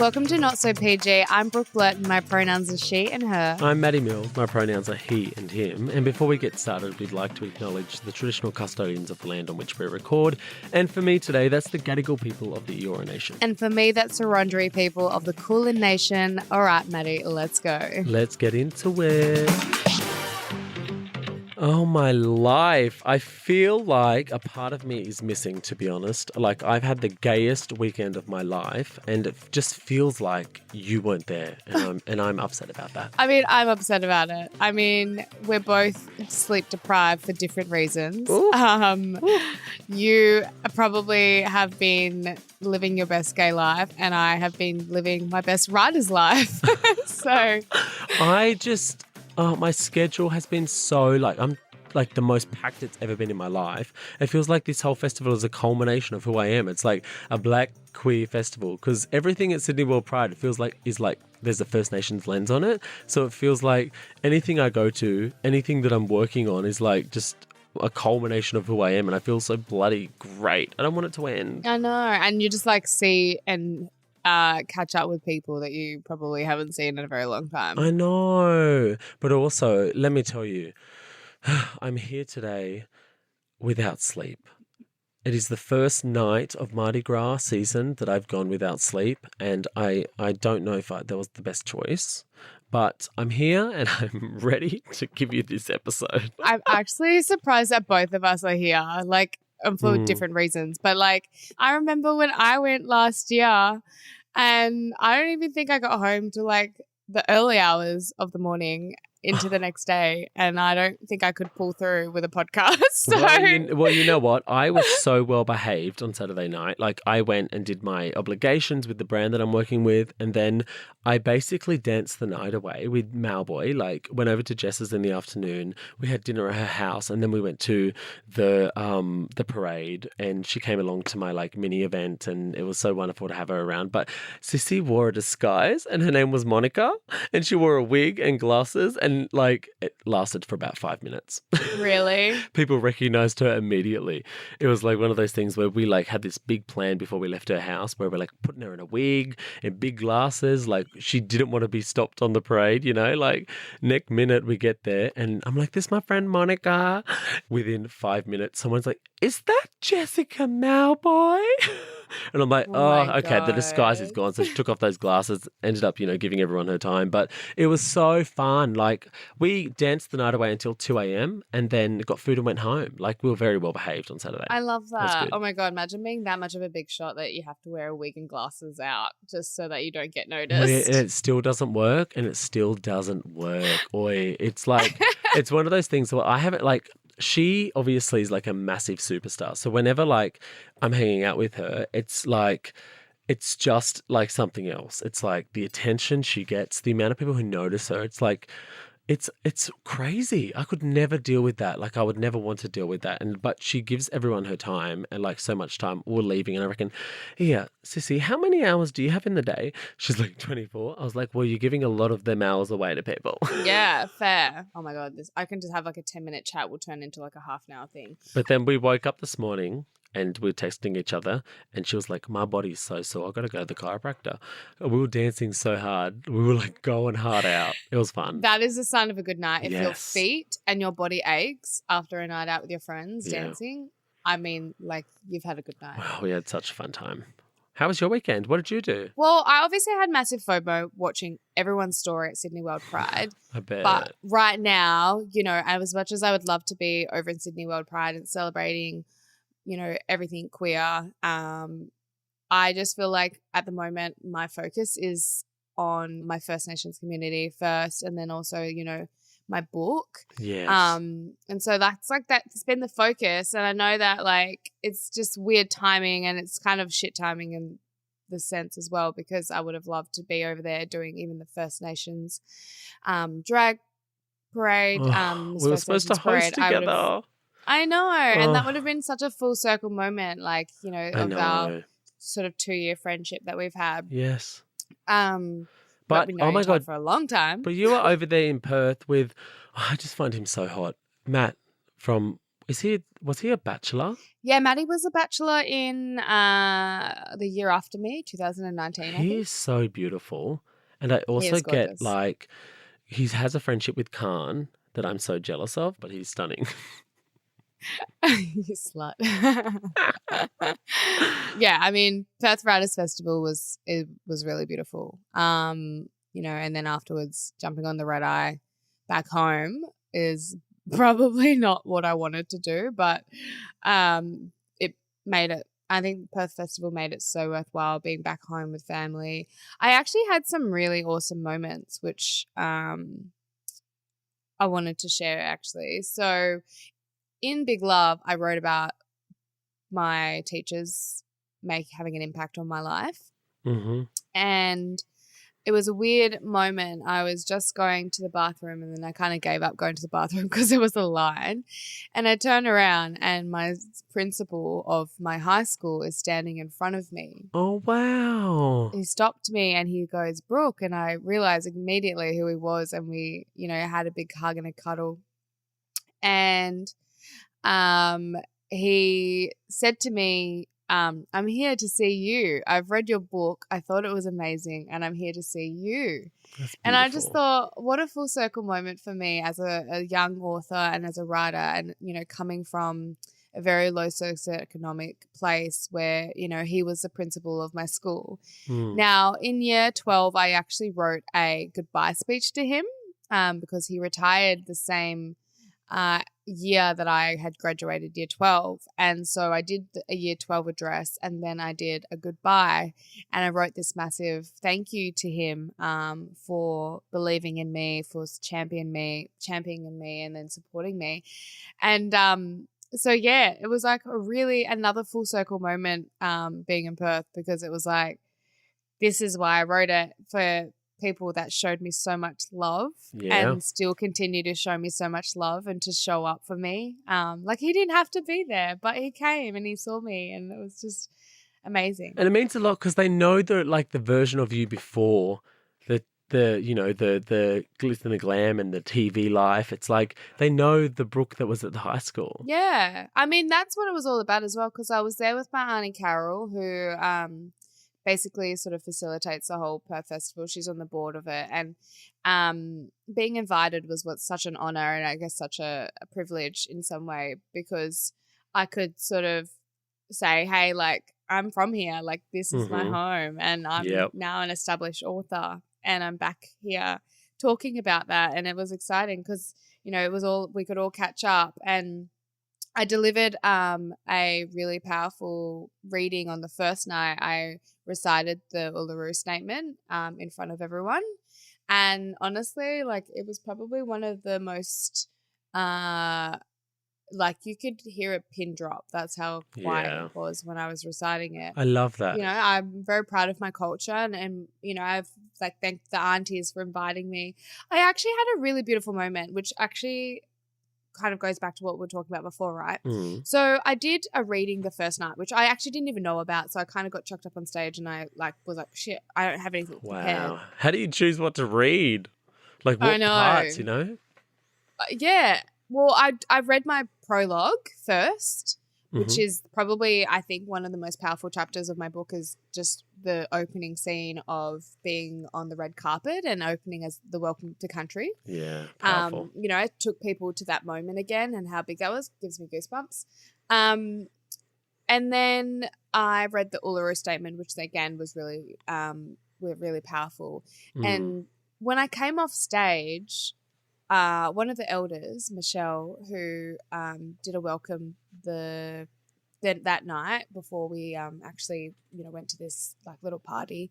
Welcome to Not So PG. I'm Brooke Blurton. My pronouns are she and her. I'm Maddie Mills. My pronouns are he and him. And before we get started, we'd like to acknowledge the traditional custodians of the land on which we record. And for me today, that's the Gadigal people of the Eora Nation. And for me, that's the Wurundjeri people of the Kulin Nation. All right, Maddie, let's go. Let's get into it. Oh, my life. I feel like a part of me is missing, to be honest. Like, I've had the gayest weekend of my life, and it just feels like you weren't there, and I'm upset about that. I mean, I'm upset about it. I mean, we're both sleep deprived for different reasons. You probably have been living your best gay life, and I have been living my best writer's life. So my schedule has been so, I'm like the most packed it's ever been in my life. It feels like this whole festival is a culmination of who I am. It's like a black queer festival because everything at Sydney World Pride, it feels like is like there's a First Nations lens on it. So it feels like anything I go to, anything that I'm working on is like just a culmination of who I am, and I feel so bloody great. I don't want it to end. I know. And you just like see and catch up with people that you probably haven't seen in a very long time. I know. But also, let me tell you, I'm here today without sleep. It is the first night of Mardi Gras season that I've gone without sleep, and I don't know if that was the best choice, but I'm here and I'm ready to give you this episode. I'm actually surprised that both of us are here, for different reasons. But I remember when I went last year, and I don't even think I got home till the early hours of the morning into the next day, and I don't think I could pull through with a podcast. So. Well, you know what? I was so well behaved on Saturday night. I went and did my obligations with the brand that I'm working with, and then I basically danced the night away with Malboy. Went over to Jess's in the afternoon. We had dinner at her house, and then we went to the parade, and she came along to my mini event, and it was so wonderful to have her around. But Sissy wore a disguise, and her name was Monica, and she wore a wig and glasses, and it lasted for about 5 minutes. Really? People recognized her immediately. It was one of those things where we had this big plan before we left her house, where we're putting her in a wig and big glasses. She didn't want to be stopped on the parade, next minute we get there and I'm like, this is my friend Monica. Within 5 minutes, someone's like, is that Jessica Malboy? And I'm like, okay, the disguise is gone. So she took off those glasses, ended up, giving everyone her time. But it was so fun. We danced the night away until 2 a.m. and then got food and went home. We were very well behaved on Saturday. I love that. Oh my God, imagine being that much of a big shot that you have to wear a wig and glasses out just so that you don't get noticed. And it still doesn't work, and it still doesn't work. Oi, it's it's one of those things where I haven't she obviously is a massive superstar. So whenever I'm hanging out with her, it's just something else. It's the attention she gets, the amount of people who notice her. It's crazy. I could never deal with that. I would never want to deal with that. But she gives everyone her time and so much time. We're leaving, and I reckon, yeah, Sissy, how many hours do you have in the day? She's 24. I was like, well, you're giving a lot of them hours away to people. Yeah, fair. Oh my God, I can just have a 10-minute chat will turn into a half an hour thing. But then we woke up this morning and we were texting each other, and she was like, my body's so sore, I've got to go to the chiropractor. And we were dancing so hard. We were going hard out. It was fun. That is a sign of a good night. If your feet and your body aches after a night out with your friends dancing, I mean, you've had a good night. Wow, we had such a fun time. How was your weekend? What did you do? Well, I obviously had massive FOMO watching everyone's story at Sydney World Pride. I bet. But right now, as much as I would love to be over in Sydney World Pride and celebrating everything queer. I just feel like at the moment my focus is on my First Nations community first, and then also, my book. Yes. And so that's been the focus. And I know that it's just weird timing, and it's kind of shit timing in the sense as well, because I would have loved to be over there doing even the First Nations drag parade. We were supposed to host together. I know, and that would have been such a full circle moment, of our sort of 2-year friendship that we've had. Yes. But we know oh my God, for a long time. But you were over there in Perth with, I just find him so hot, Matt from Was he a bachelor? Yeah, Maddie was a bachelor in the year after me, 2019, I He think. is so beautiful. And I He also is get gorgeous. like he has a friendship with Khan that I'm so jealous of, but he's stunning. You slut. Yeah, I mean, Perth Writers Festival was really beautiful. And then afterwards jumping on the red eye back home is probably not what I wanted to do, but it made it. I think Perth Festival made it so worthwhile being back home with family. I actually had some really awesome moments, which I wanted to share actually. So in Big Love, I wrote about my teachers having an impact on my life. Mm-hmm. And it was a weird moment. I was just going to the bathroom and then I kind of gave up going to the bathroom because there was a line. And I turned around and my principal of my high school is standing in front of me. Oh, wow. He stopped me and he goes, Brooke. And I realized immediately who he was. And we, had a big hug and a cuddle. And he said to me, I'm here to see you. I've read your book. I thought it was amazing and I'm here to see you. That's And I just beautiful. thought, what a full circle moment for me as a young author and as a writer and, coming from a very low socioeconomic place where, he was the principal of my school. Now, in year 12, I actually wrote a goodbye speech to him because he retired the same year that I had graduated year 12. And so I did a year 12 address and then I did a goodbye and I wrote this massive thank you to him for believing in me, for championing me and then supporting me. And so yeah, it was like another full circle moment being in Perth because it was like, this is why I wrote it, for people that showed me so much love and still continue to show me so much love and to show up for me. Like he didn't have to be there, but he came and he saw me and it was just amazing. And it means a lot because they know the version of you before the glitz and the glam and the TV life. It's like they know the Brooke that was at the high school. Yeah. I mean, that's what it was all about as well because I was there with my auntie Carol who basically sort of facilitates the whole Perth Festival. She's on the board of it. And being invited was such an honor and I guess such a privilege in some way because I could sort of say, hey, like I'm from here. Like this is my home and I'm now an established author and I'm back here talking about that. And it was exciting because, it was we could all catch up and I delivered a really powerful reading on the first night. I recited the Uluru Statement in front of everyone. And honestly, like it was probably one of the most, like you could hear a pin drop. That's how quiet it was when I was reciting it. I love that. I'm very proud of my culture and I've thanked the aunties for inviting me. I actually had a really beautiful moment, which actually kind of goes back to what we were talking about before, right? So I did a reading the first night, which I actually didn't even know about. So I kind of got chucked up on stage and I was like, shit, I don't have anything prepared. Wow. How do you choose what to read? Like what parts, Yeah. Well, I read my prologue first, which is probably, I think, one of the most powerful chapters of my book is just the opening scene of being on the red carpet and opening as the welcome to country. Yeah, powerful. It took people to that moment again and how big that was. Gives me goosebumps. And then I read the Uluru Statement, which again was really powerful. And when I came off stage, one of the elders, Michelle, who did a welcome that night before we actually went to this like little party,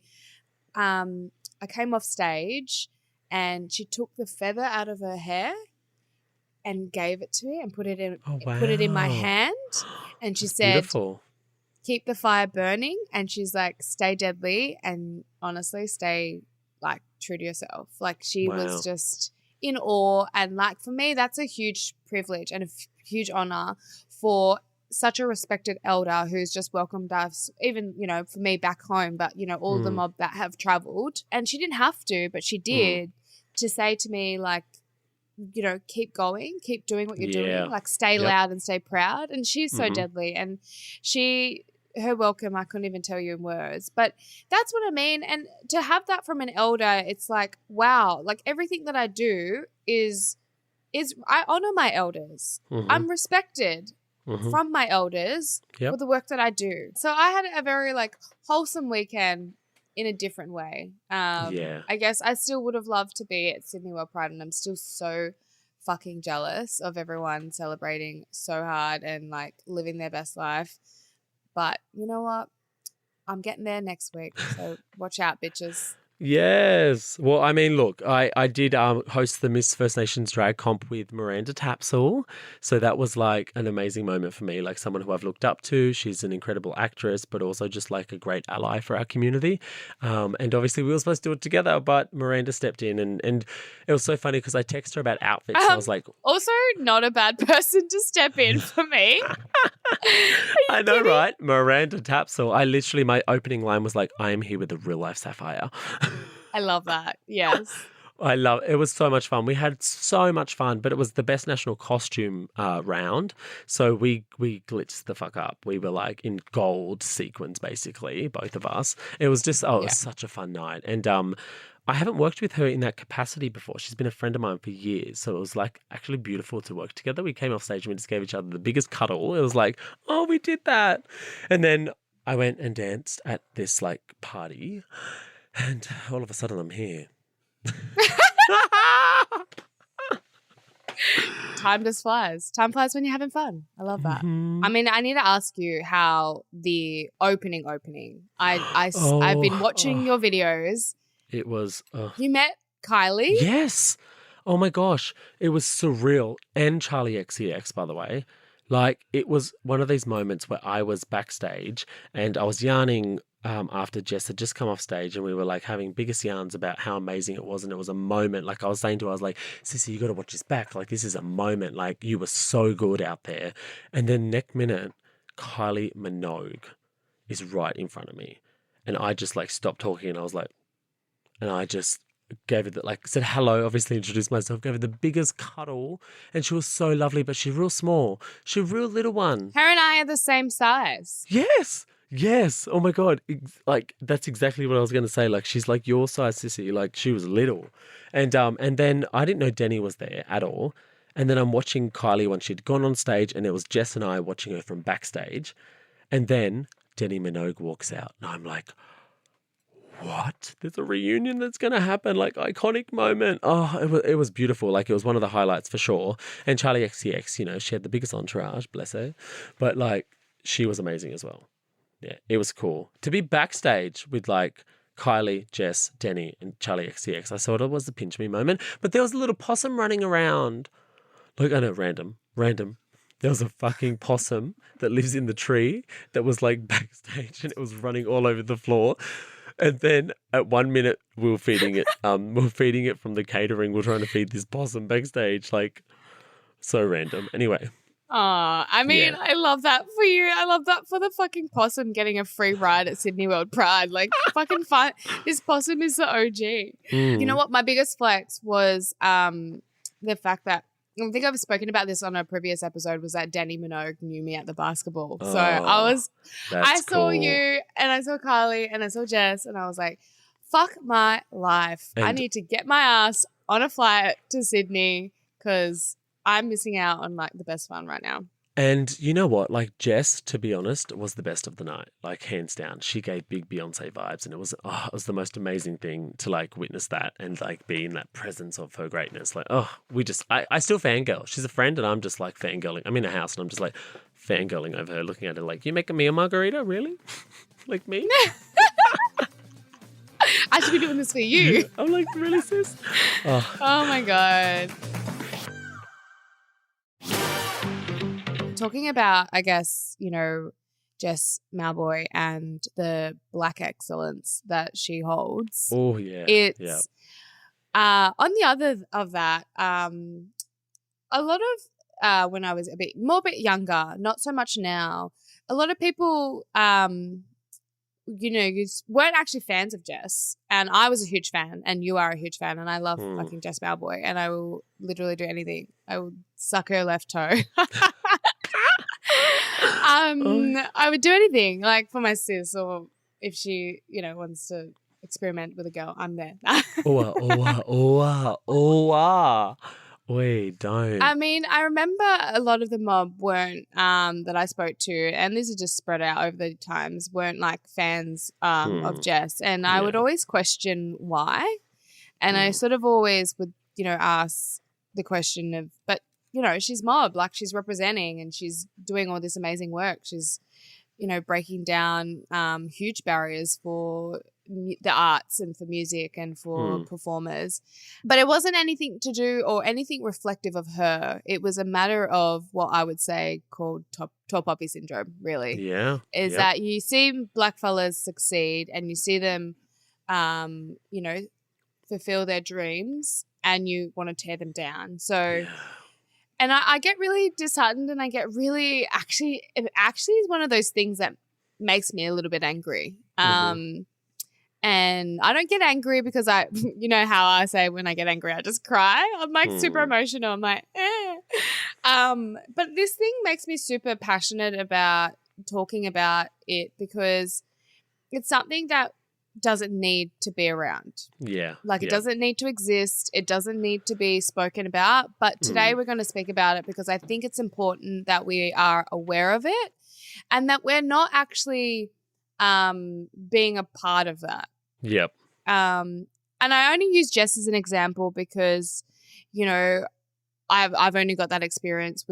I came off stage and she took the feather out of her hair and gave it to me and put it in my hand and she said, beautiful. Keep the fire burning, and she's like, stay deadly and honestly stay like true to yourself. Like she was just in awe, and like for me that's a huge privilege and a huge honor for such a respected elder who's just welcomed us, even for me back home, but all the mob that have traveled, and she didn't have to, but she did, to say to me like, you know, keep going, keep doing what you're Yeah. doing, like stay Yep. loud and stay proud. And she's so Mhm. deadly. And her welcome, I couldn't even tell you in words. But that's what I mean. And to have that from an elder, it's like, wow, like everything that I do is I honor my elders. Mhm. I'm respected Mhm. from my elders Yep. for the work that I do. So I had a very like wholesome weekend in a different way. Yeah. I guess I still would have loved to be at Sydney World Pride, and I'm still so fucking jealous of everyone celebrating so hard and like living their best life. But you know what? I'm getting there next week. So watch out, bitches. Yes. Well, I mean, look, I did host the Miss First Nations drag comp with Miranda Tapsell. So that was like an amazing moment for me, like someone who I've looked up to. She's an incredible actress, but also just like a great ally for our community. And obviously we were supposed to do it together, but Miranda stepped in and it was so funny because I texted her about outfits. I was like, also not a bad person to step in for me. I know, right? Miranda Tapsell. I literally, my opening line was like, I am here with a real life Sapphire. I love that. Yes. I love it. Was so much fun. We had so much fun, but it was the best national costume round. So we glitched the fuck up. We were like in gold sequins, basically, both of us. It was just it was such a fun night. And I haven't worked with her in that capacity before. She's been a friend of mine for years. So it was like actually beautiful to work together. We came off stage and we just gave each other the biggest cuddle. It was like, oh, we did that. And then I went and danced at this like party. And all of a sudden I'm here. Time just flies. Time flies when you're having fun. I love that. Mhm. I mean, I need to ask you how the opening. I've been watching your videos. It was. You met Kylie? Yes. Oh my gosh. It was surreal. And Charlie XCX, by the way. Like, it was one of these moments where I was backstage and I was yarning after Jess had just come off stage and we were like having biggest yarns about how amazing it was. And it was a moment. Like, I was saying to her, I was like, Sissy, you got to watch this back. Like, this is a moment. Like, you were so good out there. And then next minute, Kylie Minogue is right in front of me. And I just like stopped talking and I was like, and I just gave her said hello, obviously introduced myself, gave her the biggest cuddle, and she was so lovely, but she's real small. She's a real little one. Her and I are the same size. Yes. Yes. Oh my God. Like, that's exactly what I was going to say. Like, she's like your size, Sissy. Like, she was little. And then I didn't know Denny was there at all. And then I'm watching Kylie when she'd gone on stage and it was Jess and I watching her from backstage. And then Denny Minogue walks out and I'm like, what? There's a reunion that's going to happen, like iconic moment. Oh, it was beautiful. Like, it was one of the highlights for sure. And Charlie XCX, you know, she had the biggest entourage, bless her. But like, she was amazing as well. Yeah, it was cool to be backstage with like Kylie, Jess, Denny, and Charlie XCX. I thought it was the pinch me moment, but there was a little possum running around. Like, I know, random. There was a fucking possum that lives in the tree that was like backstage and it was running all over the floor. And then at 1 minute we were feeding it. We were feeding it from the catering. We are trying to feed this possum backstage. Like, so random. Anyway. I mean, I love that for you. I love that for the fucking possum getting a free ride at Sydney World Pride. Like, fucking fun. This possum is the OG. You know what? My biggest flex was the fact that I think I've spoken about this on a previous episode, was that Danny Minogue knew me at the basketball. So I saw cool. you and I saw Kylie and I saw Jess and I was like, fuck my life. I And- need to get my ass on a flight to Sydney because I'm missing out on like the best fun right now. And you know what? Like, Jess, to be honest, was the best of the night. Like, hands down. She gave big Beyonce vibes and it was the most amazing thing to like witness that and like be in that presence of her greatness. Like, I still fangirl. She's a friend and I'm just like fangirling. I'm in a house and I'm just like fangirling over her, looking at her like, you making me a margarita? Really? Like me? I should be doing this for you. I'm like, really, sis? Oh my God. Talking about, I guess, you know, Jess Mauboy and the black excellence that she holds. Oh, yeah. It's on the other of that, a lot of when I was a bit younger, not so much now, a lot of people weren't actually fans of Jess, and I was a huge fan, and you are a huge fan, and I love fucking Jess Mowboy, and I will literally do anything. I will suck her left toe. I would do anything, like for my sis, or if she, wants to experiment with a girl, I'm there. Wait, don't. I mean, I remember a lot of the mob weren't that I spoke to, and these are just spread out over the times, weren't like fans of Jess, and I would always question why, and I sort of always would ask the question of, but she's mob, like she's representing and she's doing all this amazing work, she's breaking down huge barriers for the arts and for music and for performers. But it wasn't anything to do or anything reflective of her. It was a matter of what I would say called tall poppy syndrome, really. Yeah. Is that you see black fellas succeed and you see them, fulfill their dreams and you want to tear them down. So... Yeah. And I get really disheartened and I get really it actually is one of those things that makes me a little bit angry. And I don't get angry because how I say when I get angry, I just cry. I'm like super emotional. I'm like, but this thing makes me super passionate about talking about it because it's something that doesn't need to be around. Yeah. Like it doesn't need to exist. It doesn't need to be spoken about. But today we're going to speak about it because I think it's important that we are aware of it and that we're not actually being a part of that. Yep. And I only use Jess as an example because, I've only got that experience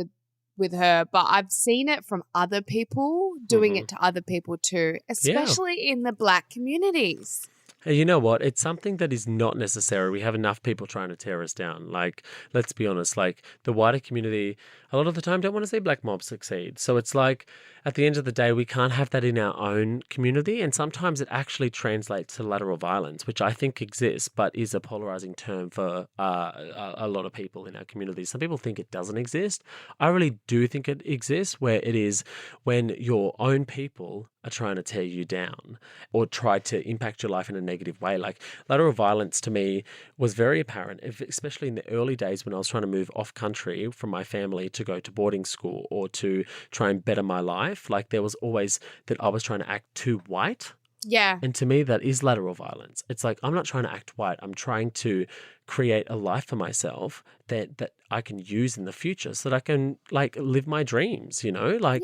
with her, but I've seen it from other people doing it to other people too, especially in the black communities. Hey, you know what? It's something that is not necessary. We have enough people trying to tear us down. Like, let's be honest, like the wider community, a lot of the time don't want to see black mobs succeed. So it's like, at the end of the day, we can't have that in our own community. And sometimes it actually translates to lateral violence, which I think exists, but is a polarizing term for a lot of people in our community. Some people think it doesn't exist. I really do think it exists, where it is when your own people are trying to tear you down or try to impact your life in a negative way. Like lateral violence to me was very apparent, especially in the early days when I was trying to move off country from my family to go to boarding school or to try and better my life. Like there was always that I was trying to act too white. Yeah. And to me, that is lateral violence. It's like, I'm not trying to act white. I'm trying to create a life for myself that I can use in the future so that I can like live my dreams, Like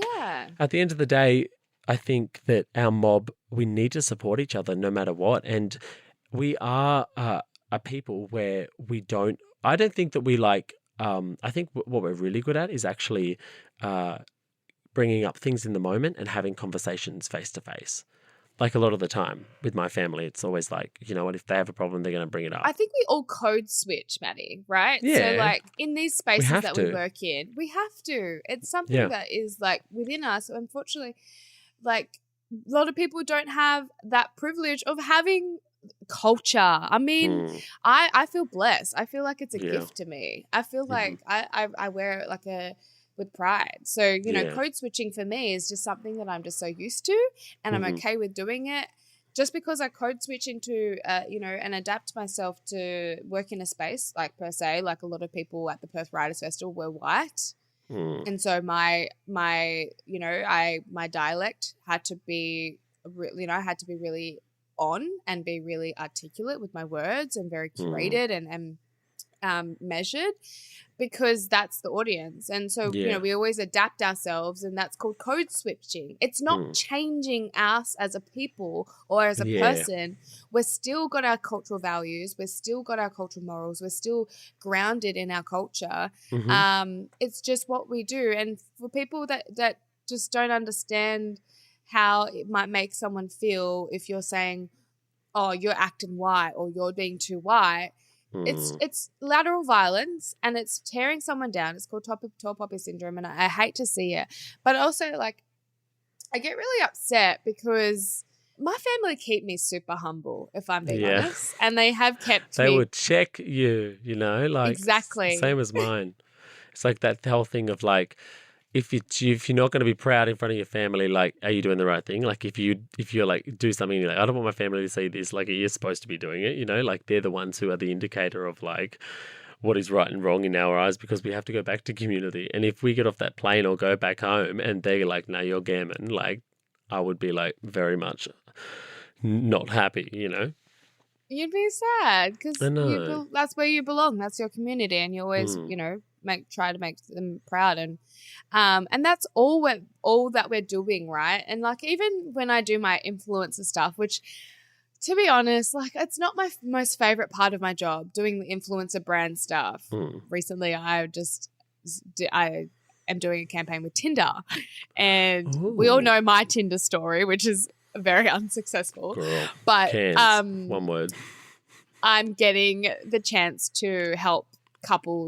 at the end of the day, I think that our mob, we need to support each other no matter what. And we are a people where I don't think that we like, I think what we're really good at is actually bringing up things in the moment and having conversations face to face. Like a lot of the time with my family, it's always like, you know what, if they have a problem, they're going to bring it up. I think we all code switch, Maddie, right? Yeah. So like in these spaces that we work in, we have to. It's something that is like within us. Unfortunately, like a lot of people don't have that privilege of having culture. I mean, I feel blessed. I feel like it's a gift to me. I feel like I wear it like with pride. So, code switching for me is just something that I'm just so used to and I'm okay with doing it. Just because I code switch into, and adapt myself to work in a space like per se, like a lot of people at the Perth Writers Festival were white. And so my dialect had to be, I had to be really on and be really articulate with my words and very curated and measured because that's the audience. And so, we always adapt ourselves and that's called code switching. It's not changing us as a people or as a person. We're still got our cultural values. We're still got our cultural morals. We're still grounded in our culture. It's just what we do. And for people that just don't understand how it might make someone feel if you're saying, oh, you're acting white or you're being too white, it's lateral violence and it's tearing someone down. It's called tall poppy syndrome and I hate to see it. But also like I get really upset because my family keep me super humble, if I'm being honest. And they have kept me. They would check you, like exactly same as mine. It's like that whole thing of like, if you're not going to be proud in front of your family, like, are you doing the right thing? Like, if you're like do something, you're like, I don't want my family to see this. Like, you're supposed to be doing it. You know, like they're the ones who are the indicator of like what is right and wrong in our eyes, because we have to go back to community. And if we get off that plane or go back home and they're like, no, you're gammon, like, I would be like very much not happy, you know? You'd be sad because I know. that's where you belong. That's your community, and you always, try to make them proud, and that's all that we're doing, right? And like even when I do my influencer stuff, which, to be honest, like it's not my most favorite part of my job, doing the influencer brand stuff. Recently, I am doing a campaign with Tinder, and we all know my Tinder story, which is very unsuccessful. Girl, but one word. I'm getting the chance to help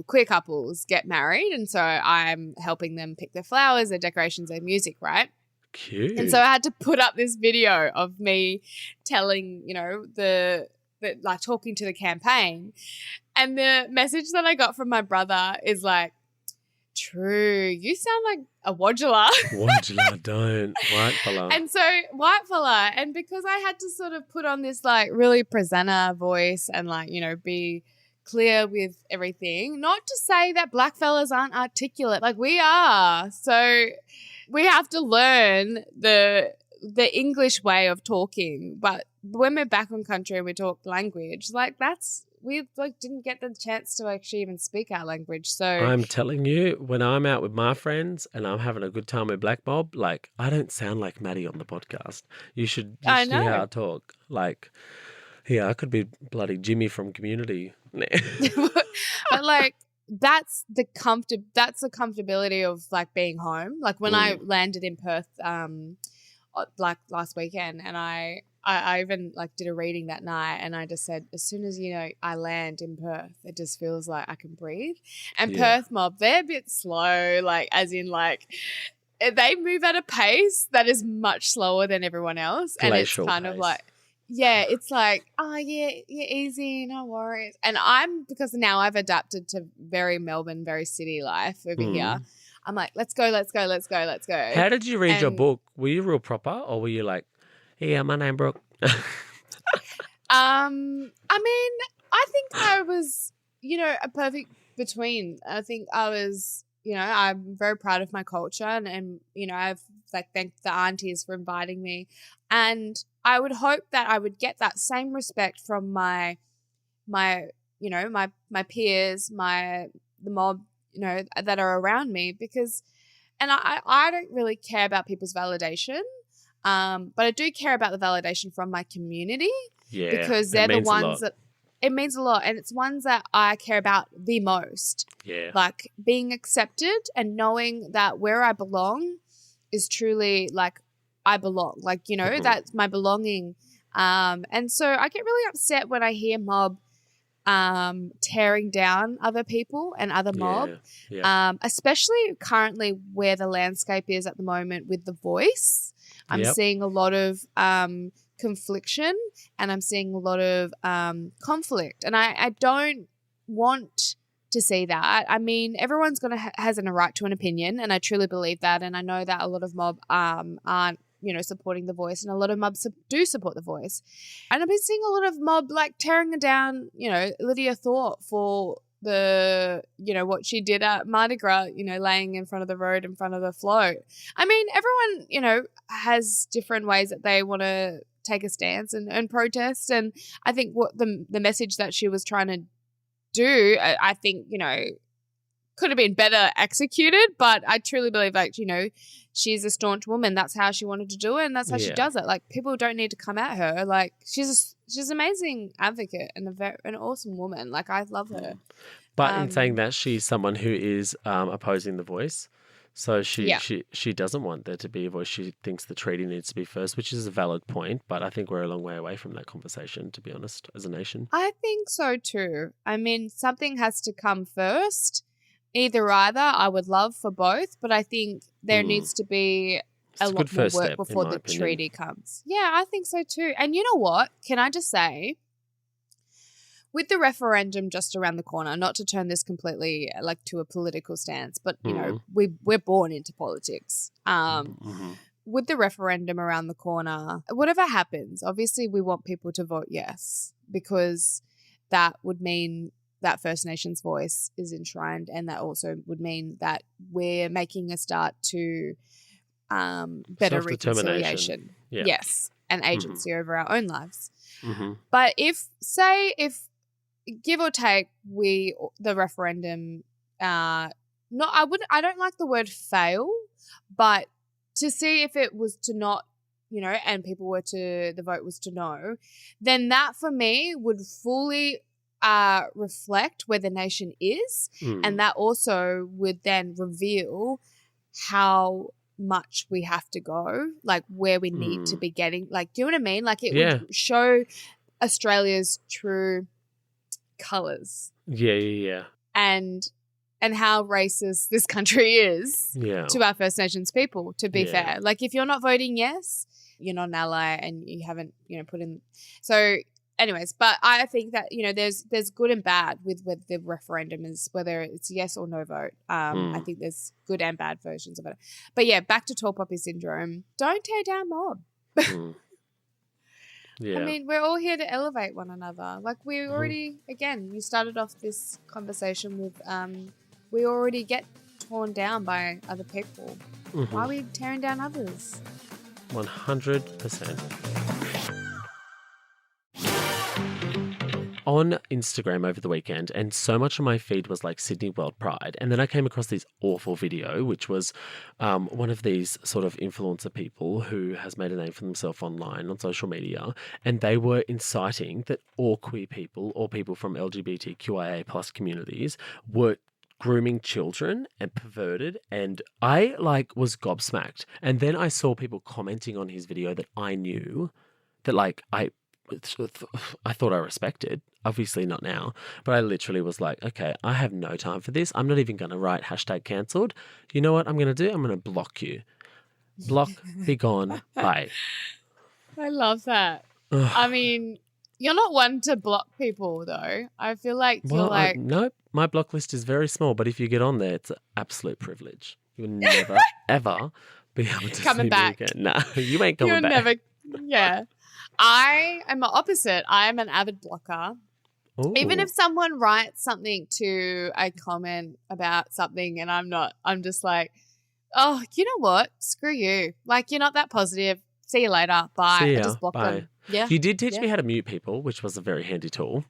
queer couples get married, and so I'm helping them pick their flowers, their decorations, their music, right? Cute. And so I had to put up this video of me telling, the like talking to the campaign, and the message that I got from my brother is like, "True, you sound like a Wodula." Wodula, don't. White fella. And so white fella. And because I had to sort of put on this like really presenter voice and like, be clear with everything, not to say that black fellas aren't articulate. Like we are. So we have to learn the English way of talking. But when we're back on country and we talk language, like we like didn't get the chance to actually even speak our language. So I'm telling you, when I'm out with my friends and I'm having a good time with Black Mob, like I don't sound like Maddie on the podcast. You should hear how I talk. Like, yeah, I could be bloody Jimmy from Community. But like that's the comfortability of like being home. Like when I landed in Perth, like last weekend, and I even like did a reading that night, and I just said, as soon as I land in Perth, it just feels like I can breathe. And Perth mob, they're a bit slow, like as in like they move at a pace that is much slower than everyone else, and it's kind of like. Yeah, it's like, oh, yeah, easy, no worries. And because now I've adapted to very Melbourne, very city life over here. I'm like, let's go. How did you read your book? Were you real proper, or were you like, yeah, my name Brooke? I mean, I think I was, a perfect between. I think I was, I'm very proud of my culture, and I've like thanked the aunties for inviting me, and I would hope that I would get that same respect from my peers, the mob, that are around me, because, and I don't really care about people's validation, but I do care about the validation from my community, because they're the ones that it means a lot, and it's ones that I care about the most. Yeah, like being accepted and knowing that where I belong is truly like I belong, like, that's my belonging. And so I get really upset when I hear mob tearing down other people and other mob, especially currently where the landscape is at the moment with The Voice. I'm seeing a lot of confliction, and I'm seeing a lot of conflict, and I don't want to see that. I mean, everyone's has a right to an opinion, and I truly believe that, and I know that a lot of mob aren't supporting The Voice, and a lot of mobs do support The Voice. And I've been seeing a lot of mob like tearing down, Lydia Thorpe for the, what she did at Mardi Gras, laying in front of the road in front of the float. I mean, everyone, has different ways that they want to take a stance and protest. And I think what the message that she was trying to do, I think, could have been better executed, but I truly believe, like, she's a staunch woman. That's how she wanted to do it, and that's how she does it. Like, people don't need to come at her. Like, she's an amazing advocate and an awesome woman. Like, I love her. But in saying that, she's someone who is opposing The Voice. So she doesn't want there to be a voice. She thinks the treaty needs to be first, which is a valid point. But I think we're a long way away from that conversation, to be honest, as a nation. I think so too. I mean, something has to come first. Either. I would love for both, but I think there needs to be a lot more work before the treaty comes. Yeah, I think so too. And you know what? Can I just say, with the referendum just around the corner, not to turn this completely like to a political stance, but you know, we're born into politics. With the referendum around the corner, whatever happens, obviously we want people to vote yes, because that would mean that First Nations voice is enshrined, and that also would mean that we're making a start to better reconciliation. Yeah. Yes, and agency over our own lives. But if give or take, the referendum, I don't like the word fail, but to see if it was to not, you know, and the vote was to no, then that for me would fully reflect where the nation is, and that also would then reveal how much we have to go, like where we need to be getting, like, do you know what I mean? Like it would show Australia's true colours. Yeah. And how racist this country is to our First Nations people, to be fair. Like if you're not voting yes, you're not an ally and you haven't, you know, put in. So anyways, but I think that, you know, there's good and bad with the referendum, is whether it's yes or no vote. I think there's good and bad versions of it. But yeah, back to tall poppy syndrome. Don't tear down mob. Yeah. I mean, we're all here to elevate one another. Like we already, again, you started off this conversation with, we already get torn down by other people. Why are we tearing down others? 100%. On Instagram over the weekend, and so much of my feed was like Sydney World Pride, and then I came across this awful video, which was one of these sort of influencer people who has made a name for themselves online on social media, and they were inciting that all queer people or people from LGBTQIA plus communities were grooming children and perverted, and I like was gobsmacked. And then I saw people commenting on his video that I knew that like I thought I respected. Obviously not now, but I literally was like, okay, I have no time for this. I'm not even going to write #cancelled. You know what I'm going to do? I'm going to block you. Block, be gone, bye. I love that. I mean, you're not one to block people though. I feel like you're like... Nope, my block list is very small, but if you get on there, it's an absolute privilege. You'll never, ever be able to coming see back. me again. Nah, you ain't coming back. Never, yeah. I am the opposite. I am an avid blocker. Ooh. Even if someone writes something to a comment about something and I'm just like, oh, you know what? Screw you. Like, you're not that positive. See you later. Bye. See ya. I just block Bye. them. Yeah. You did teach me how to mute people, which was a very handy tool.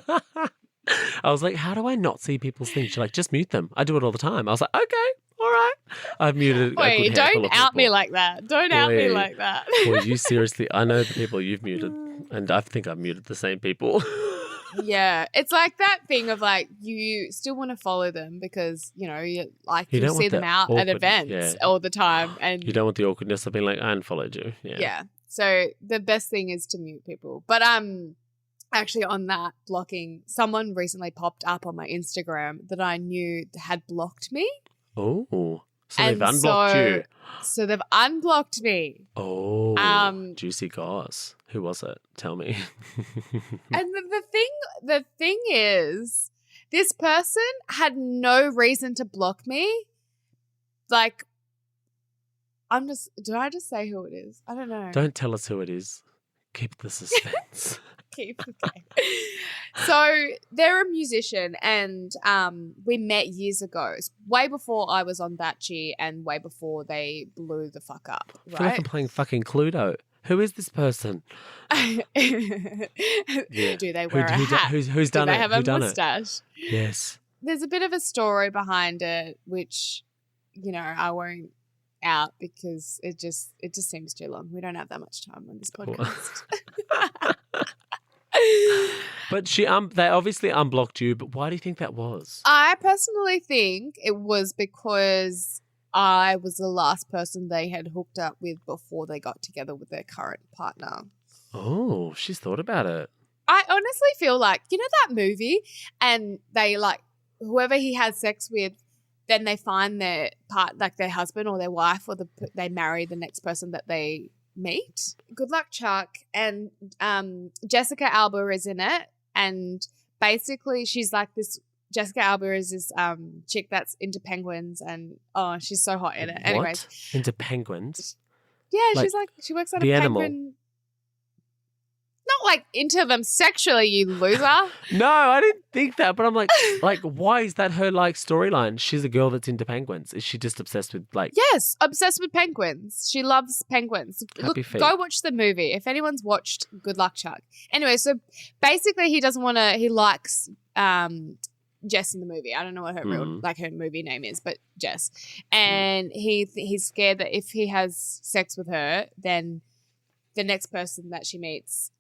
I was like, how do I not see people's things? You're like, just mute them. I do it all the time. I was like, okay, all right. I've muted Wait, don't out me like that. Don't out me like that. Well, you seriously, I know the people you've muted, and I think I've muted the same people. Yeah, it's like that thing of like you still want to follow them because you know you see them out at events all the time, and you don't want the awkwardness of being like I unfollowed you. Yeah. So the best thing is to mute people. But actually on that blocking, someone recently popped up on my Instagram that I knew had blocked me. Oh, so they've unblocked you. So they've unblocked me. Oh, juicy goss. Who was it? Tell me. And the thing is, this person had no reason to block me. Like, did I just say who it is? I don't know. Don't tell us who it is. Keep the suspense. Okay. So they're a musician, and we met years ago, way before I was on Batchy and way before they blew the fuck up. Right? I feel like I'm playing fucking Cluedo. Who is this person? Do they wear a hat? Who's done it? Do they have a mustache? Yes. There's a bit of a story behind it, which, you know, I won't out because it just seems too long. We don't have that much time on this podcast. But they obviously unblocked you, but why do you think that was? I personally think it was because I was the last person they had hooked up with before they got together with their current partner. Oh, she's thought about it. I honestly feel like, you know that movie, and they like whoever he has sex with, then they find their their husband or their wife, or they marry the next person that they meet. Good Luck Chuck and Jessica Alba is in it, and basically she's like this. Jessica Alba is this chick that's into penguins, and she's so hot in it. What? Anyways, Into penguins? yeah, Like, she's like she works at the a animal. penguin. Not like into them sexually, you loser. No, I didn't think that, but I'm like, why is that her like storyline? She's a girl that's into penguins. Is she just obsessed with like? Yes, obsessed with penguins. She loves penguins. Happy feet. Go watch the movie. If anyone's watched Good Luck Chuck. Anyway, so basically he doesn't want to, he likes Jess in the movie. I don't know what her real, like her movie name is, but Jess. And he's scared that if he has sex with her, then the next person that she meets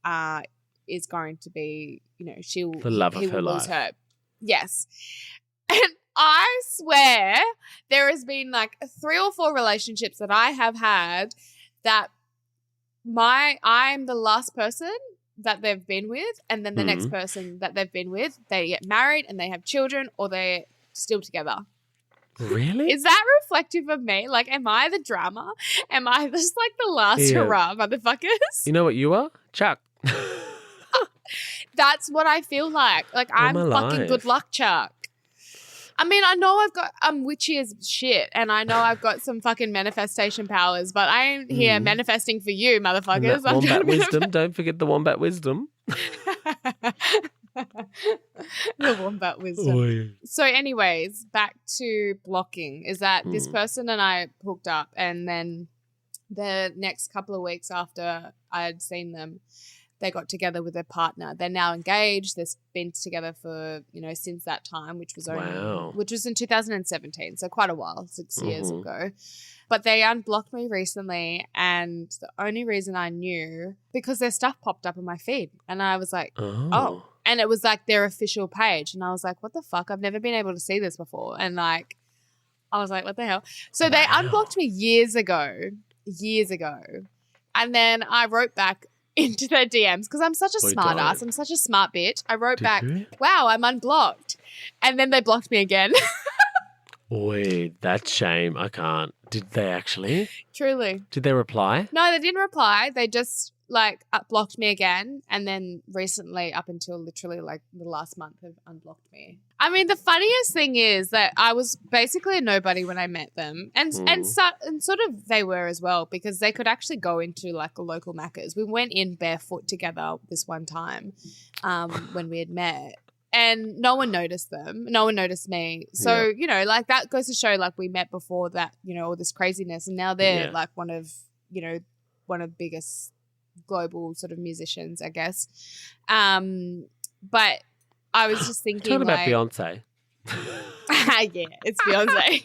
is going to be, she'll The love of he her will lose life. her. Yes. And I swear there has been like 3 or 4 relationships that I have had that I'm the last person that they've been with, and then the next person that they've been with, they get married and they have children, or they're still together. Really? Is that reflective of me? Like, am I the drama? Am I just like the last Yeah. hurrah, motherfuckers? You know what you are? Chuck. That's what I feel like. Like, I'm my fucking life. Good Luck Chuck. I mean, I know I'm witchy as shit, and I know I've got some fucking manifestation powers, but I ain't here manifesting for you, And motherfuckers. that wombat wisdom. Don't forget the wombat wisdom. The wombat wisdom. Oy. So anyways, back to blocking is that this person and I hooked up, and then the next couple of weeks after I had seen them, they got together with their partner. They're now engaged. They've been together for, since that time, which was in 2017, so quite a while, 6 years ago. But they unblocked me recently, and the only reason I knew, because their stuff popped up on my feed, and I was like, oh. And it was like their official page. And I was like, what the fuck? I've never been able to see this before. And like, I was like, what the hell? So they unblocked me years ago. And then I wrote back into their DMs because I'm such a smart ass. I'm such a smart bitch. I wrote back, wow, I'm unblocked. And then they blocked me again. Oi, that's shame. I can't. Did they actually? Truly. Did they reply? No, they didn't reply. They just like blocked me again, and then recently, up until literally like the last month, have unblocked me. I mean, the funniest thing is that I was basically a nobody when I met them, and sort of they were as well, because they could actually go into like a local Macca's. We went in barefoot together this one time when we had met. And no one noticed them. No one noticed me. So, like that goes to show like we met before that, all this craziness. And now they're like one of biggest global sort of musicians, I guess. But I was just thinking Talking about Beyonce. yeah, it's Beyonce.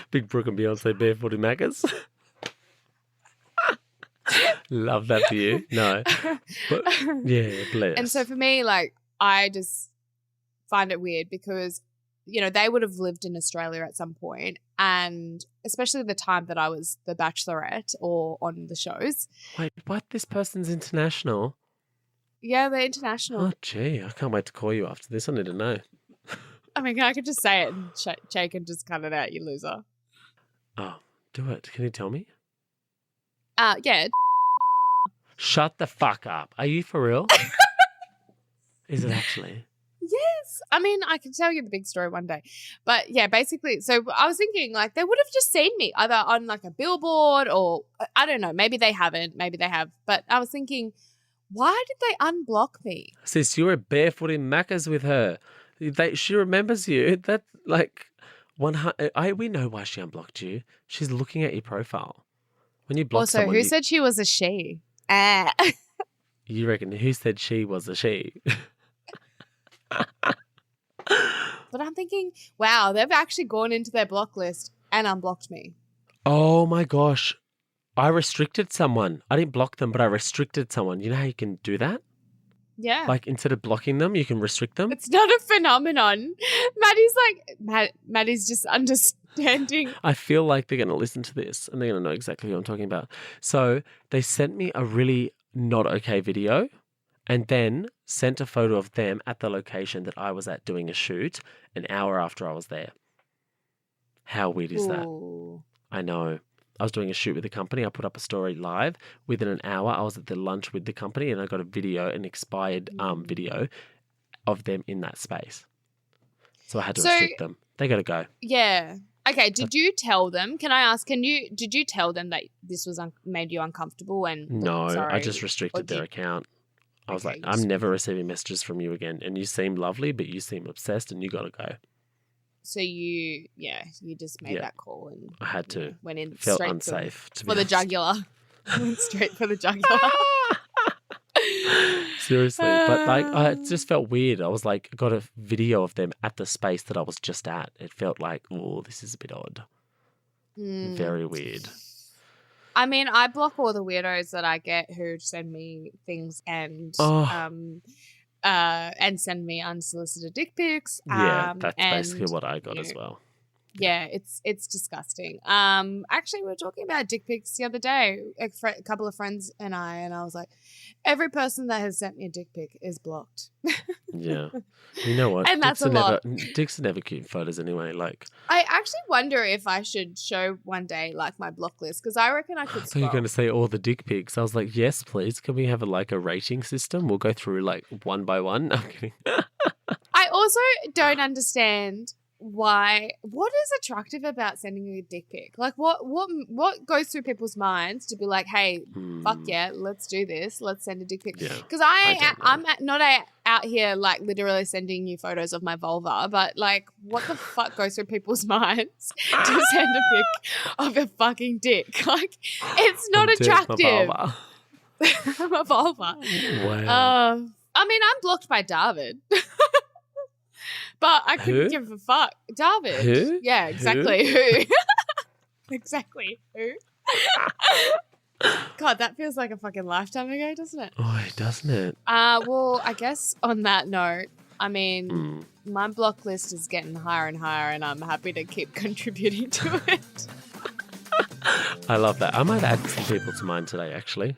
Big Brooke and Beyonce barefoot in Macca's. Love that for you. No. But, yeah, bless. And so for me, like, I just find it weird because, they would have lived in Australia at some point, and especially the time that I was the Bachelorette or on the shows. Wait, what? This person's international? Yeah, they're international. Oh, gee. I can't wait to call you after this. I need to know. I mean, I could just say it and Jay can just cut it out, you loser. Oh, do it. Can you tell me? Yeah. Shut the fuck up. Are you for real? Is it actually? Yes. I mean, I can tell you the big story one day. But yeah, basically, so I was thinking like they would have just seen me either on like a billboard or I don't know, maybe they haven't, maybe they have. But I was thinking, why did they unblock me? Sis, you were barefoot in Macca's with her. She remembers you. That like 100. We know why she unblocked you. She's looking at your profile. When you block also, someone, who said she was a she? You reckon who said she was a she? But I'm thinking, wow, they've actually gone into their block list and unblocked me. Oh my gosh. I restricted someone. I didn't block them, but I restricted someone. You know how you can do that? Yeah. Like instead of blocking them, you can restrict them. It's not a phenomenon. Maddie's just understanding. I feel like they're going to listen to this and they're going to know exactly who I'm talking about. So they sent me a really not okay video and then sent a photo of them at the location that I was at doing a shoot an hour after I was there. How weird is that? I know. I was doing a shoot with the company. I put up a story live. Within an hour, I was at the lunch with the company and I got a video, an expired video, of them in that space. So I had to restrict them. They got to go. Yeah. Okay, did you tell them? Can I ask, did you tell them that this was made you uncomfortable and No, sorry, I just restricted their account. I was like, I'm never receiving messages from you again. And you seem lovely, but you seem obsessed and you got to go. So you just made that call and I had to. Went in Felt straight unsafe for the jugular. Went straight for the jugular. Seriously. But like, I just felt weird. I was like, got a video of them at the space that I was just at. It felt like, oh, this is a bit odd. Very weird. I mean, I block all the weirdos that I get who send me things and send me unsolicited dick pics. Yeah, that's basically what I got as well. Yeah, it's disgusting. Actually, we were talking about dick pics the other day, a couple of friends and I was like, every person that has sent me a dick pic is blocked. Yeah. You know what? And that's a lot. Dicks are never cute photos anyway. Like, I actually wonder if I should show one day like my block list because I reckon I could. So you're going to say all the dick pics? I was like, yes, please. Can we have a rating system? We'll go through like one by one. I'm kidding. I also don't understand what is attractive about sending you a dick pic? Like what goes through people's minds to be like, hey, fuck yeah, let's do this. Let's send a dick pic. Because I'm not out here like literally sending you photos of my vulva, but like what the fuck goes through people's minds to send a pic of a fucking dick? Like it's not attractive. My vulva. Wow. I mean, I'm blocked by David. But I couldn't give a fuck. David. Who? Yeah, exactly. Who? Exactly. Who? God, that feels like a fucking lifetime ago, doesn't it? Oh, doesn't it? Well, I guess on that note, I mean, my block list is getting higher and higher and I'm happy to keep contributing to it. I love that. I might add some people to mine today, actually.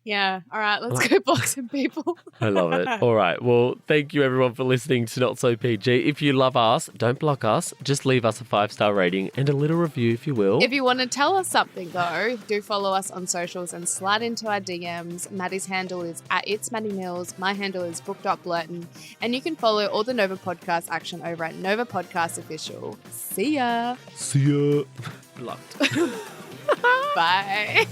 Yeah. All right. Let's go block some people. I love it. All right. Well, thank you everyone for listening to Not So PG. If you love us, don't block us. Just leave us a 5-star rating and a little review if you will. If you want to tell us something though, do follow us on socials and slide into our DMs. Maddie's handle is @itsmaddymills. My handle is book.blurton. And you can follow all the Nova Podcast action over at Nova Podcast Official. See ya. See ya. Blocked. Bye.